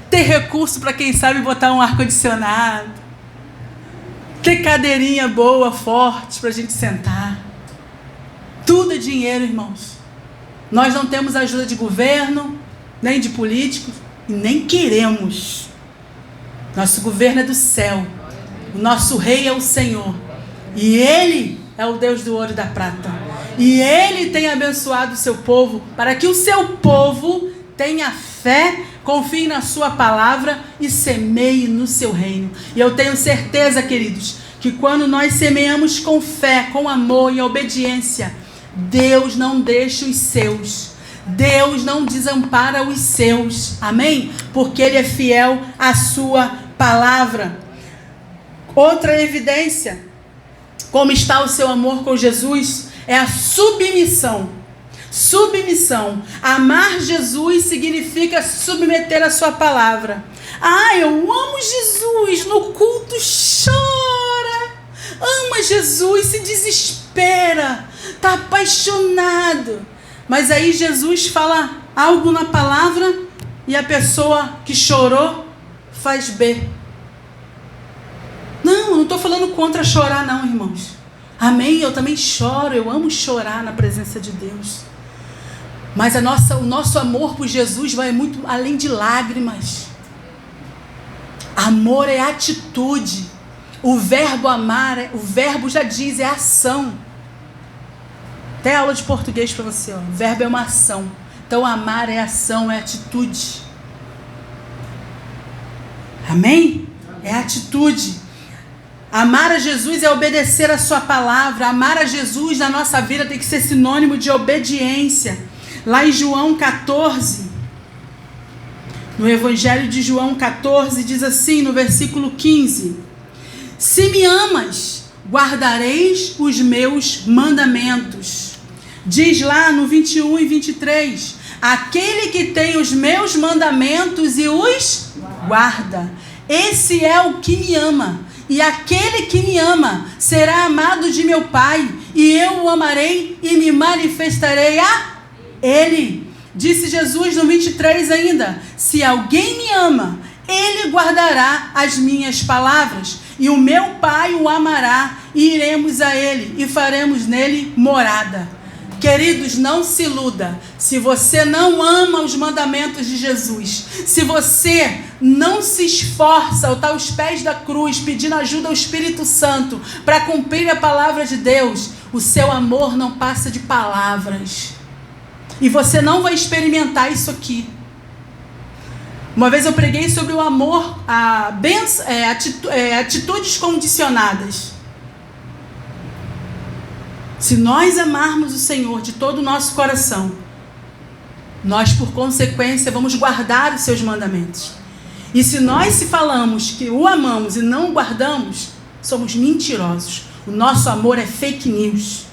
ter recurso para quem sabe botar um ar-condicionado, ter cadeirinha boa, forte para a gente sentar. Tudo é dinheiro, irmãos. Nós não temos ajuda de governo, nem de políticos, e nem queremos. Nosso governo é do céu. O nosso rei é o Senhor. E Ele é o Deus do ouro e da prata. E Ele tem abençoado o seu povo, para que o seu povo tenha fé, confie na sua palavra e semeie no seu reino. E eu tenho certeza, queridos, que quando nós semeamos com fé, com amor e obediência, Deus não deixa os seus. Deus não desampara os seus. Amém? Porque Ele é fiel à sua palavra. Outra evidência, como está o seu amor com Jesus, é a submissão. Submissão. Amar Jesus significa submeter a sua palavra. Eu amo Jesus, no culto chora. Ama Jesus, se desespera, está apaixonado. Mas aí Jesus fala algo na palavra e a pessoa que chorou faz B. Não estou falando contra chorar não, irmãos. Amém? Eu também choro, eu amo chorar na presença de Deus. Mas o nosso amor por Jesus vai muito além de lágrimas. Amor é atitude. O verbo amar, o verbo já diz, é ação. Até aula de português para você. O verbo é uma ação. Então amar é ação, é atitude. Amém? É atitude. Amar a Jesus é obedecer a sua palavra. Amar a Jesus na nossa vida tem que ser sinônimo de obediência. Lá em João 14, no Evangelho de João 14, diz assim, no versículo 15: Se me amas, guardareis os meus mandamentos. Diz lá no 21 e 23, aquele que tem os meus mandamentos e os guarda, esse é o que me ama. E aquele que me ama será amado de meu Pai, e eu o amarei e me manifestarei a Ele. Disse Jesus no 23 ainda, se alguém me ama, ele guardará as minhas palavras, e o meu Pai o amará, e iremos a ele, e faremos nele morada. Queridos, não se iluda. Se você não ama os mandamentos de Jesus, se você não se esforça ou está aos pés da cruz, pedindo ajuda ao Espírito Santo para cumprir a palavra de Deus, o seu amor não passa de palavras. E você não vai experimentar isso aqui. Uma vez eu preguei sobre o amor, atitudes condicionadas. Se nós amarmos o Senhor de todo o nosso coração, nós, por consequência, vamos guardar os seus mandamentos. E se nós falamos que o amamos e não o guardamos, somos mentirosos. O nosso amor é fake news.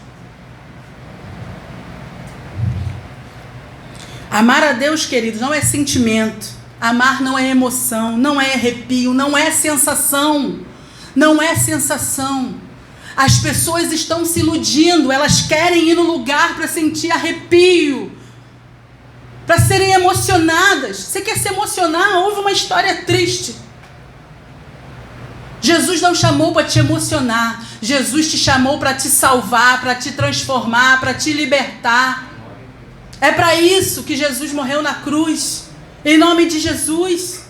Amar a Deus, queridos, não é sentimento. Amar não é emoção, não é arrepio, não é sensação. Não é sensação. As pessoas estão se iludindo, elas querem ir no lugar para sentir arrepio, para serem emocionadas. Você quer se emocionar? Houve uma história triste. Jesus não chamou para te emocionar. Jesus te chamou para te salvar, para te transformar, para te libertar. É para isso que Jesus morreu na cruz, em nome de Jesus.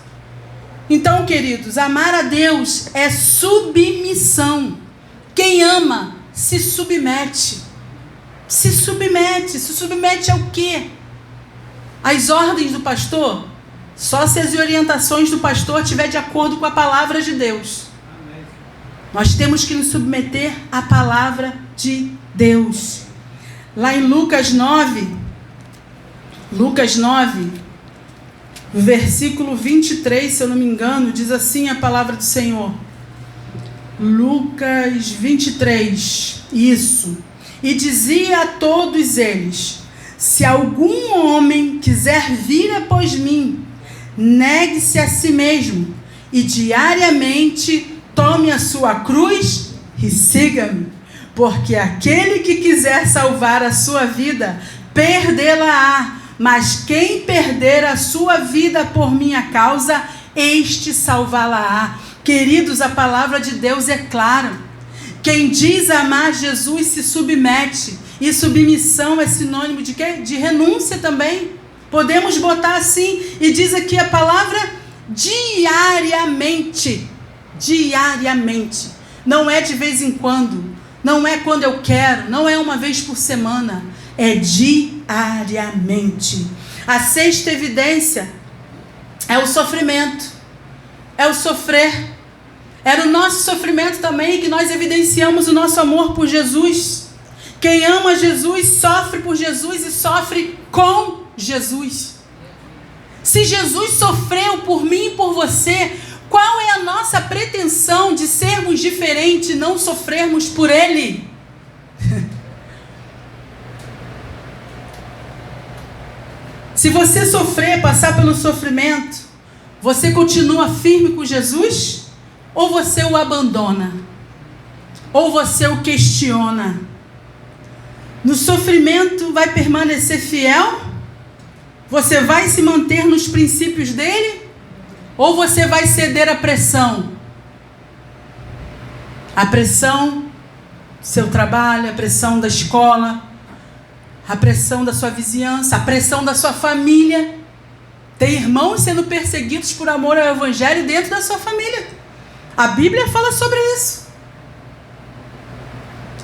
Então, queridos, amar a Deus é submissão. Quem ama se submete. Se submete ao quê? Às ordens do pastor? Só se as orientações do pastor estiver de acordo com a palavra de Deus. Nós temos que nos submeter à palavra de Deus. Lá em Lucas 9, versículo 23, se eu não me engano, diz assim a palavra do Senhor. Lucas 23, isso. E dizia a todos eles: se algum homem quiser vir após mim, negue-se a si mesmo e diariamente tome a sua cruz e siga-me. Porque aquele que quiser salvar a sua vida, perdê-la-á. Mas quem perder a sua vida por minha causa, este salvá-la-á. Queridos, a palavra de Deus é clara. Quem diz amar Jesus se submete. E submissão é sinônimo de quê? De renúncia também. Podemos botar assim. E diz aqui a palavra diariamente. Diariamente. Não é de vez em quando. Não é quando eu quero. Não é uma vez por semana. É diariamente. A sexta evidência é o sofrimento. É o sofrer. É no nosso sofrimento também que nós evidenciamos o nosso amor por Jesus. Quem ama Jesus sofre por Jesus e sofre com Jesus. Se Jesus sofreu por mim e por você, qual é a nossa pretensão de sermos diferentes e não sofrermos por Ele? Se você sofrer, passar pelo sofrimento, você continua firme com Jesus? Ou você o abandona? Ou você o questiona? No sofrimento vai permanecer fiel? Você vai se manter nos princípios dele? Ou você vai ceder à pressão? A pressão do seu trabalho, a pressão da escola, a pressão da sua vizinhança, a pressão da sua família. Tem irmãos sendo perseguidos por amor ao Evangelho dentro da sua família. A Bíblia fala sobre isso.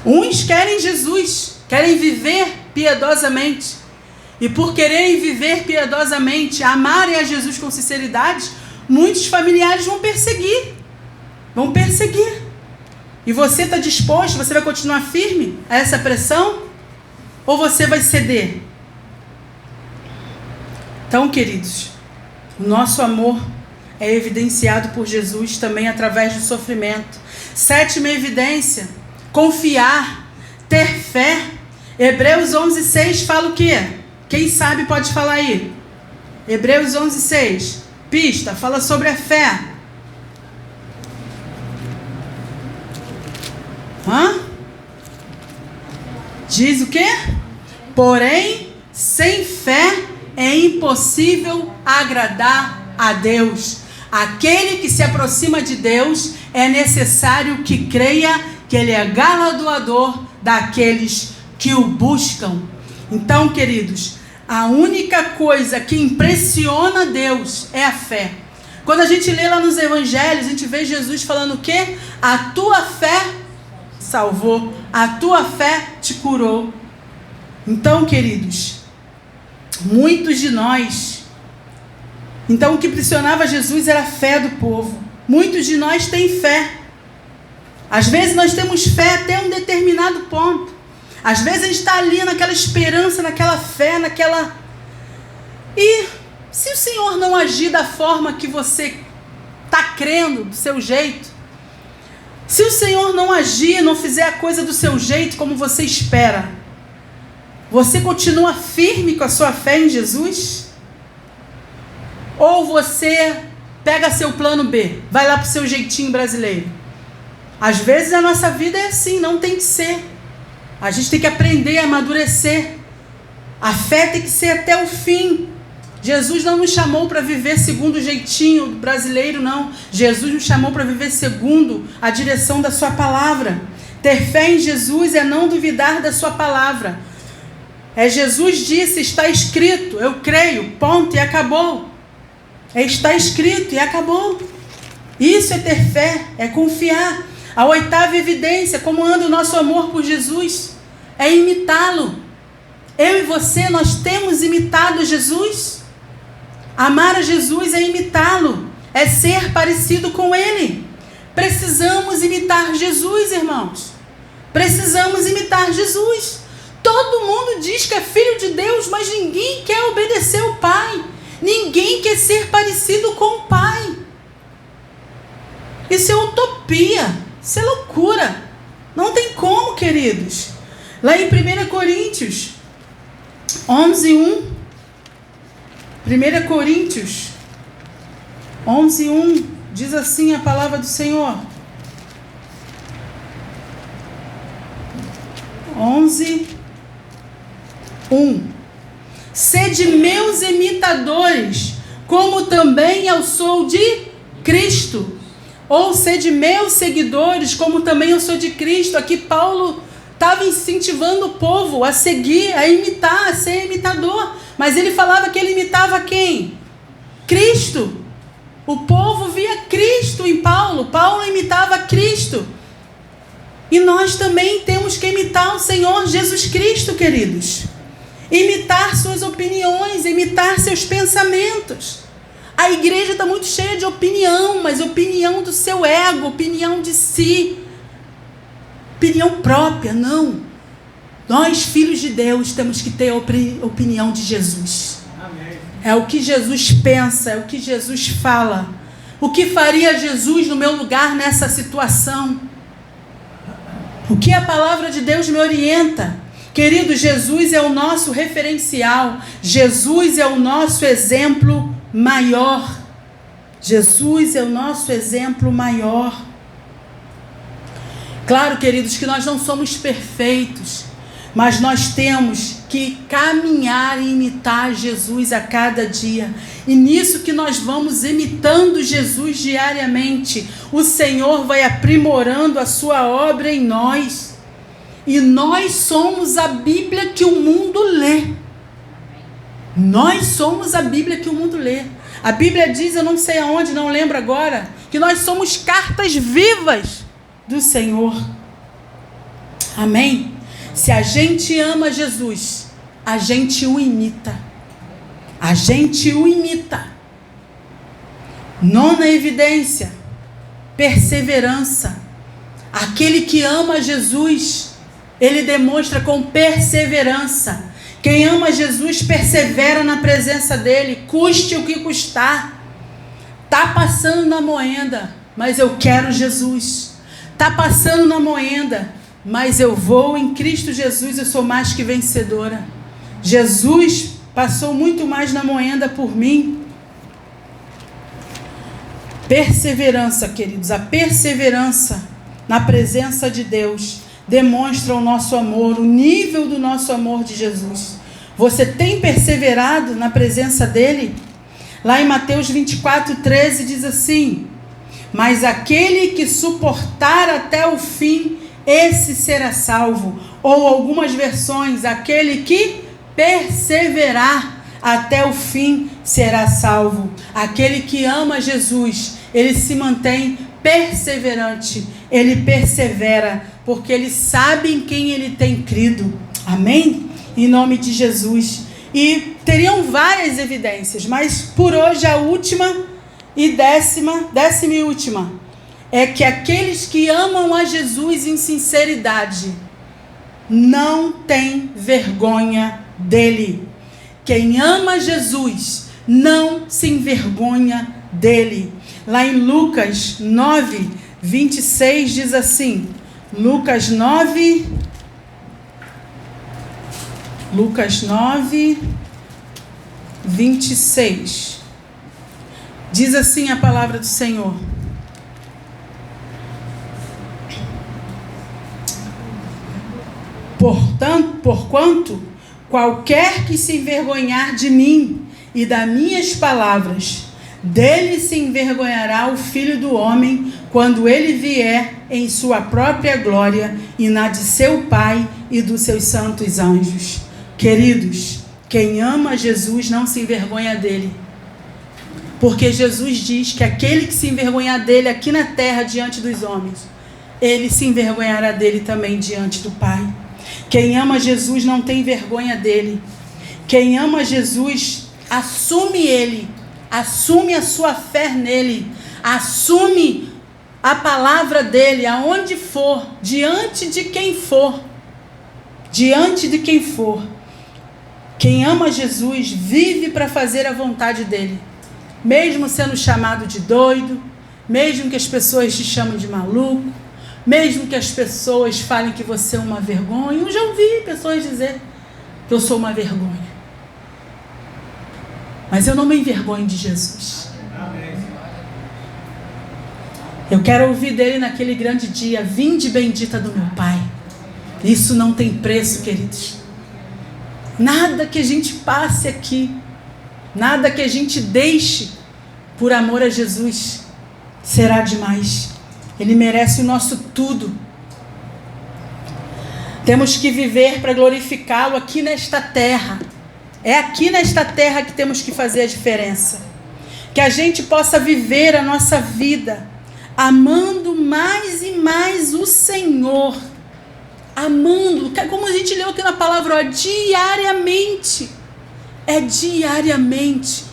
Uns querem Jesus, querem viver piedosamente. E por quererem viver piedosamente, amarem a Jesus com sinceridade, muitos familiares vão perseguir. Vão perseguir. E você está disposto, você vai continuar firme a essa pressão? Ou você vai ceder? Então, queridos, o nosso amor é evidenciado por Jesus também através do sofrimento. Sétima evidência, confiar, ter fé. Hebreus 11:6 fala o quê? Quem sabe pode falar aí. Hebreus 11:6. Pista, fala sobre a fé. Diz o quê? Porém, sem fé é impossível agradar a Deus. Aquele que se aproxima de Deus é necessário que creia que Ele é galardoador daqueles que o buscam. Então, queridos, a única coisa que impressiona Deus é a fé. Quando a gente lê lá nos evangelhos, a gente vê Jesus falando o quê? A tua fé salvou, a tua fé te curou. Então, queridos, muitos de nós, então o que impressionava Jesus era a fé do povo. Muitos de nós têm fé. Às vezes nós temos fé até um determinado ponto. Às vezes a gente está ali naquela esperança, naquela fé, naquela... E se o Senhor não agir da forma que você está crendo, do seu jeito, se o Senhor não agir, não fizer a coisa do seu jeito como você espera, você continua firme com a sua fé em Jesus? Ou você pega seu plano B, vai lá para o seu jeitinho brasileiro? Às vezes a nossa vida é assim, não tem que ser. A gente tem que aprender a amadurecer. A fé tem que ser até o fim. Jesus não nos chamou para viver segundo o jeitinho brasileiro, não. Jesus nos chamou para viver segundo a direção da sua palavra. Ter fé em Jesus é não duvidar da sua palavra. Jesus disse, está escrito, eu creio, ponto, e acabou. Está escrito e acabou. Isso é ter fé, é confiar. A oitava evidência, como anda o nosso amor por Jesus, é imitá-lo. Eu e você, nós temos imitado Jesus. Amar a Jesus é imitá-lo, é ser parecido com Ele. Precisamos imitar Jesus, irmãos. Precisamos imitar Jesus. Todo mundo diz que é filho de Deus, mas ninguém quer obedecer o Pai. Ninguém quer ser parecido com o Pai. Isso é utopia. Isso é loucura. Não tem como, queridos. Lá em 1 Coríntios 11:1. 1 Coríntios 11:1. Diz assim a palavra do Senhor. 11:1. Sede meus imitadores, como também eu sou de Cristo. Ou sede meus seguidores, como também eu sou de Cristo. Aqui Paulo estava incentivando o povo a seguir, a imitar, a ser imitador. Mas ele falava que ele imitava quem? Cristo. O povo via Cristo em Paulo. Paulo imitava Cristo. E nós também temos que imitar o Senhor Jesus Cristo, queridos. Imitar suas opiniões, imitar seus pensamentos. A igreja está muito cheia de opinião, mas opinião do seu ego, opinião de si, opinião própria, não. Nós, filhos de Deus, temos que ter a opinião de Jesus. Amém. É o que Jesus pensa, é o que Jesus fala. O que faria Jesus no meu lugar nessa situação? O que a palavra de Deus me orienta? Querido, Jesus é o nosso referencial. Jesus é o nosso exemplo maior. Jesus é o nosso exemplo maior. Claro, queridos, que nós não somos perfeitos, mas nós temos que caminhar e imitar Jesus a cada dia. E nisso que nós vamos imitando Jesus diariamente, o Senhor vai aprimorando a sua obra em nós. E nós somos a Bíblia que o mundo lê. Nós somos a Bíblia que o mundo lê. A Bíblia diz, eu não sei aonde, não lembro agora, que nós somos cartas vivas do Senhor. Amém? Se a gente ama Jesus, a gente o imita. A gente o imita. Nona evidência, perseverança. Aquele que ama Jesus, ele demonstra com perseverança. Quem ama Jesus persevera na presença dele, custe o que custar. Está passando na moenda, mas eu quero Jesus. Está passando na moenda, mas eu vou em Cristo Jesus, eu sou mais que vencedora. Jesus passou muito mais na moenda por mim. Perseverança, queridos, a perseverança na presença de Deus demonstra o nosso amor, o nível do nosso amor de Jesus. Você tem perseverado na presença dele? Lá em Mateus 24:13 diz assim: mas aquele que suportar até o fim, esse será salvo. Ou algumas versões, aquele que perseverar até o fim será salvo. Aquele que ama Jesus, ele se mantém perseverante, ele persevera, porque ele sabe em quem ele tem crido. Amém? Em nome de Jesus. E teriam várias evidências, mas por hoje a última e décima e última é que aqueles que amam a Jesus em sinceridade não têm vergonha dele. Quem ama Jesus não se envergonha dele. Lá em Lucas 9:26 diz assim, Lucas 9:26 diz assim a palavra do Senhor: porquanto qualquer que se envergonhar de mim e das minhas palavras, dele se envergonhará o Filho do Homem, quando ele vier em sua própria glória e na de seu Pai e dos seus santos anjos. Queridos, quem ama Jesus não se envergonha dele. Porque Jesus diz que aquele que se envergonhar dele aqui na terra diante dos homens, ele se envergonhará dele também diante do Pai. Quem ama Jesus não tem vergonha dele. Quem ama Jesus assume ele, assume a sua fé nele, assume a palavra dele aonde for, diante de quem for. Diante de quem for. Quem ama Jesus vive para fazer a vontade dele. Mesmo sendo chamado de doido, mesmo que as pessoas te chamem de maluco, Mesmo que as pessoas falem que você é uma vergonha. Eu já ouvi pessoas dizer que eu sou uma vergonha. Mas eu não me envergonho de Jesus. Eu quero ouvir dele naquele grande dia: vinde bendita do meu Pai. Isso não tem preço, queridos. Nada que a gente passe aqui, nada que a gente deixe por amor a Jesus será demais. Ele merece o nosso tudo. Temos que viver para glorificá-lo aqui nesta terra. É aqui nesta terra que temos que fazer a diferença. Que a gente possa viver a nossa vida amando mais e mais o Senhor. Amando, como a gente leu aqui na palavra, ó, diariamente. É diariamente.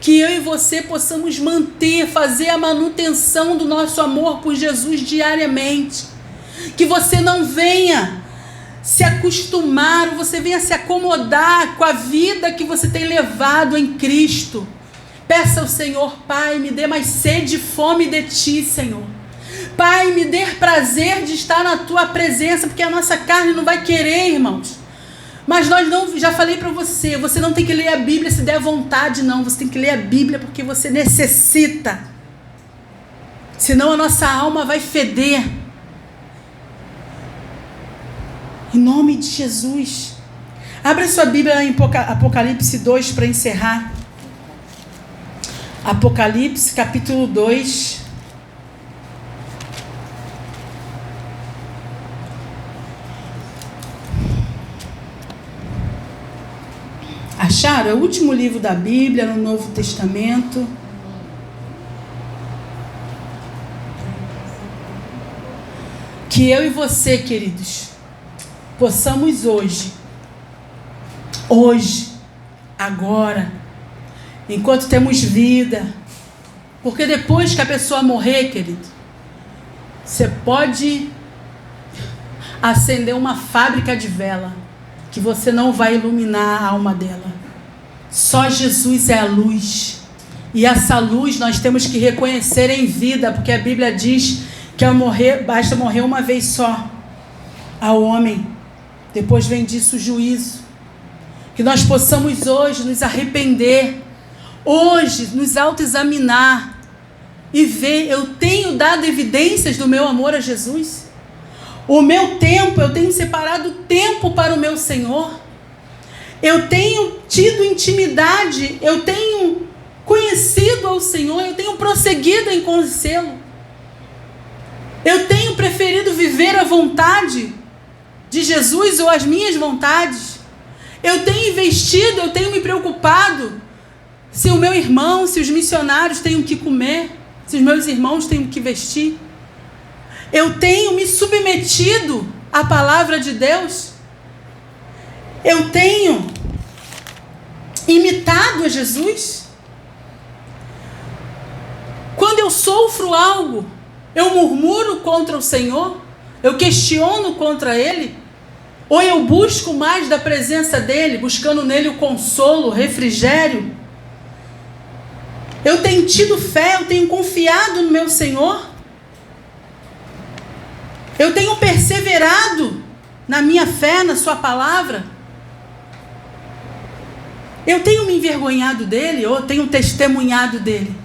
Que eu e você possamos manter, fazer a manutenção do nosso amor por Jesus diariamente. Que você não venha se acostumar, ou você venha se acomodar com a vida que você tem levado em Cristo. Peça ao Senhor: Pai, me dê mais sede e fome de Ti, Senhor. Pai, me dê prazer de estar na Tua presença, porque a nossa carne não vai querer, irmãos. Mas nós não, já falei para você, você não tem que ler a Bíblia se der vontade, não. Você tem que ler a Bíblia porque você necessita. Senão a nossa alma vai feder. Em nome de Jesus. Abra sua Bíblia em Apocalipse 2 para encerrar. Apocalipse capítulo 2. Acharam? É o último livro da Bíblia no Novo Testamento. Que eu e você, queridos, possamos hoje, agora, enquanto temos vida, porque depois que a pessoa morrer, querido, você pode acender uma fábrica de vela, que você não vai iluminar a alma dela. Só Jesus é a luz. E essa luz nós temos que reconhecer em vida, porque a Bíblia diz que ao morrer, basta morrer uma vez só ao homem. Depois vem disso o juízo. Que nós possamos hoje nos arrepender, hoje nos autoexaminar e ver: eu tenho dado evidências do meu amor a Jesus? O meu tempo, eu tenho separado tempo para o meu Senhor? Eu tenho tido intimidade, eu tenho conhecido ao Senhor, eu tenho prosseguido em conhecê-lo? Eu tenho preferido viver a vontade de Jesus ou as minhas vontades? Eu tenho investido, eu tenho me preocupado se o meu irmão, se os missionários têm o que comer, se os meus irmãos têm o que vestir? Eu tenho me submetido à palavra de Deus? Eu tenho imitado a Jesus? Quando eu sofro algo, eu murmuro contra o Senhor? Eu questiono contra Ele? Ou eu busco mais da presença dEle, buscando nele o consolo, o refrigério? Eu tenho tido fé, eu tenho confiado no meu Senhor? Eu tenho perseverado na minha fé, na sua palavra? Eu tenho me envergonhado dele ou tenho testemunhado dele?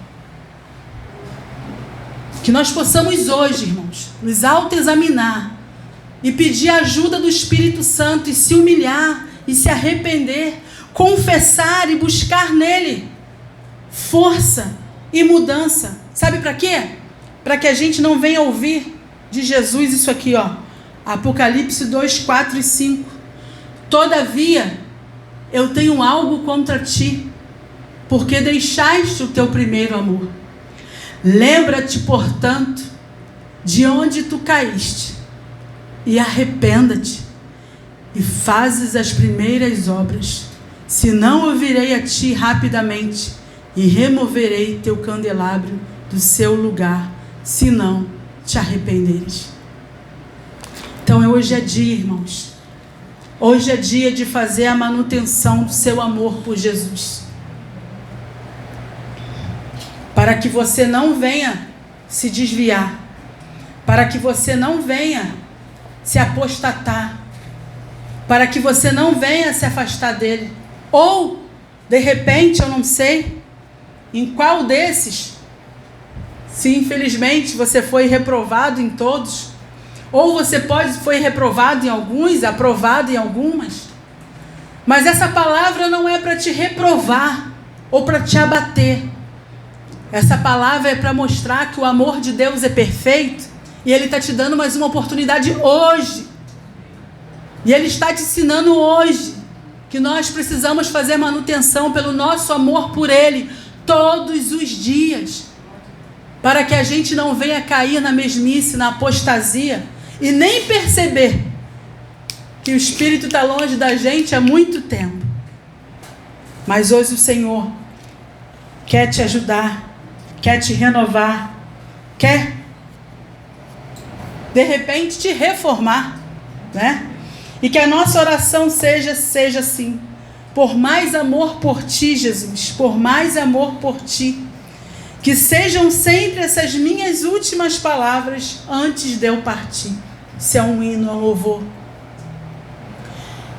Que nós possamos hoje, irmãos, nos autoexaminar e pedir a ajuda do Espírito Santo e se humilhar e se arrepender, confessar e buscar nele força e mudança. Sabe para quê? Para que a gente não venha ouvir de Jesus isso aqui, ó. Apocalipse 2, 4 e 5. Todavia, eu tenho algo contra ti, porque deixaste o teu primeiro amor. Lembra-te, portanto, de onde tu caíste, e arrependa-te, e fazes as primeiras obras. Senão eu virei a ti rapidamente, e removerei teu candelabro do seu lugar, se não te arrependeres. Então hoje é dia, irmãos. Hoje é dia de fazer a manutenção do seu amor por Jesus. Para que você não venha se desviar. para que você não venha se apostatar, para que você não venha se afastar dele. Ou, de repente, eu não sei em qual desses, se infelizmente você foi reprovado em todos, ou você foi reprovado em alguns, aprovado em algumas. Mas essa palavra não é para te reprovar ou para te abater. Essa palavra é para mostrar que o amor de Deus é perfeito e Ele está te dando mais uma oportunidade hoje. E Ele está te ensinando hoje que nós precisamos fazer manutenção pelo nosso amor por Ele todos os dias, para que a gente não venha cair na mesmice, na apostasia e nem perceber que o Espírito está longe da gente há muito tempo. Mas hoje o Senhor quer te ajudar, quer te renovar, quer de repente te reformar, né? E que a nossa oração seja assim: por mais amor por ti, Jesus, por mais amor por ti, que sejam sempre essas minhas últimas palavras antes de eu partir. Isso é um hino, um louvor.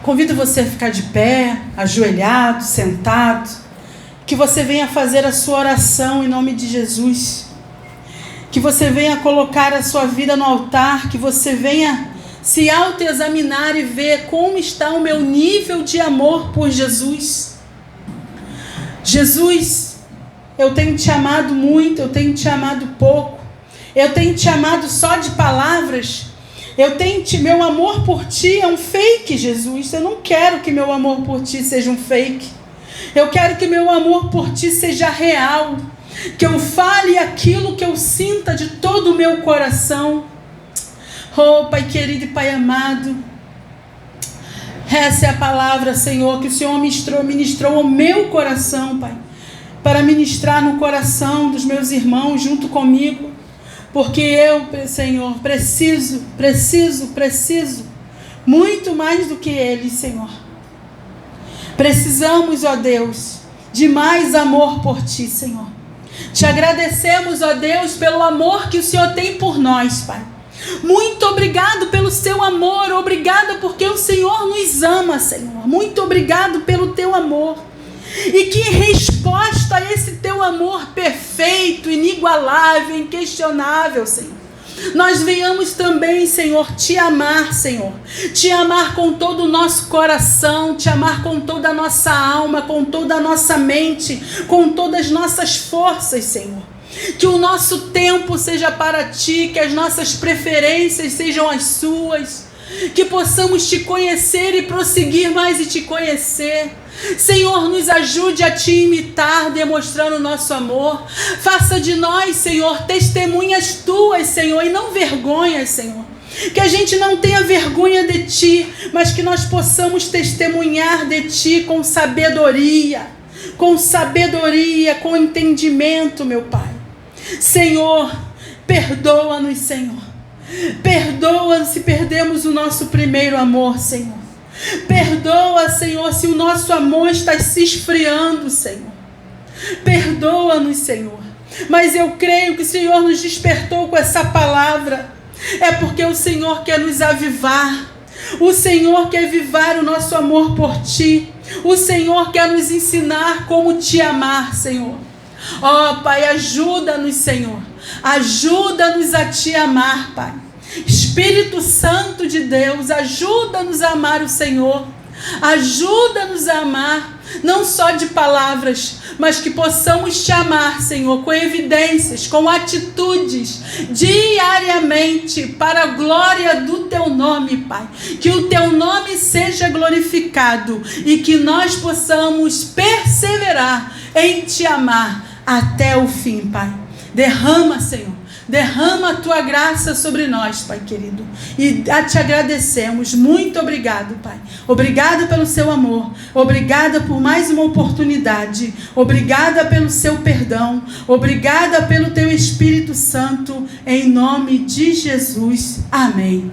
Convido você a ficar de pé, ajoelhado, sentado, que você venha fazer a sua oração em nome de Jesus, que você venha colocar a sua vida no altar, que você venha se autoexaminar e ver como está o meu nível de amor por Jesus. Jesus, eu tenho te amado muito, eu tenho te amado pouco, eu tenho te amado só de palavras, meu amor por ti é um fake, Jesus. Eu não quero que meu amor por ti seja um fake. Eu quero que meu amor por ti seja real, que eu fale aquilo que eu sinta de todo o meu coração. Oh, Pai querido e Pai amado, essa é a palavra, Senhor, que o Senhor ministrou ao meu coração, Pai, para ministrar no coração dos meus irmãos junto comigo, porque eu, Senhor, preciso, muito mais do que eles, Senhor. Precisamos, ó Deus, de mais amor por Ti, Senhor. Te agradecemos, ó Deus, pelo amor que o Senhor tem por nós, Pai. Muito obrigado pelo seu amor, obrigada porque o Senhor nos ama, Senhor. Muito obrigado pelo teu amor. E que em resposta a esse teu amor perfeito, inigualável, inquestionável, Senhor, nós venhamos também, Senhor, te amar, Senhor. Te amar com todo o nosso coração, te amar com toda a nossa alma, com toda a nossa mente, com todas as nossas forças, Senhor. Que o nosso tempo seja para Ti, que as nossas preferências sejam as Suas, que possamos Te conhecer e prosseguir mais e Te conhecer. Senhor, nos ajude a Te imitar, demonstrando o nosso amor. Faça de nós, Senhor, testemunhas Tuas, Senhor, e não vergonhas, Senhor. Que a gente não tenha vergonha de Ti, mas que nós possamos testemunhar de Ti com sabedoria, com entendimento, meu Pai. Senhor, perdoa-nos, Senhor. Perdoa se perdemos o nosso primeiro amor, Senhor. Perdoa, Senhor, se o nosso amor está se esfriando, Senhor. Perdoa-nos, Senhor. Mas eu creio que o Senhor nos despertou com essa palavra. É porque o Senhor quer nos avivar. O Senhor quer avivar o nosso amor por Ti. O Senhor quer nos ensinar como Te amar, Senhor. Ó, Pai, ajuda-nos, Senhor. Ajuda-nos a Te amar, Pai. Espírito Santo de Deus, ajuda-nos a amar o Senhor. Ajuda-nos a amar, não só de palavras, mas que possamos Te amar, Senhor, com evidências, com atitudes, diariamente, para a glória do Teu nome, Pai. Que o Teu nome seja glorificado e que nós possamos perseverar em Te amar até o fim, Pai. Derrama, Senhor. Derrama a Tua graça sobre nós, Pai querido. E Te agradecemos. Muito obrigado, Pai. Obrigada pelo Seu amor. Obrigada por mais uma oportunidade. Obrigada pelo Seu perdão. Obrigada pelo Teu Espírito Santo. Em nome de Jesus. Amém.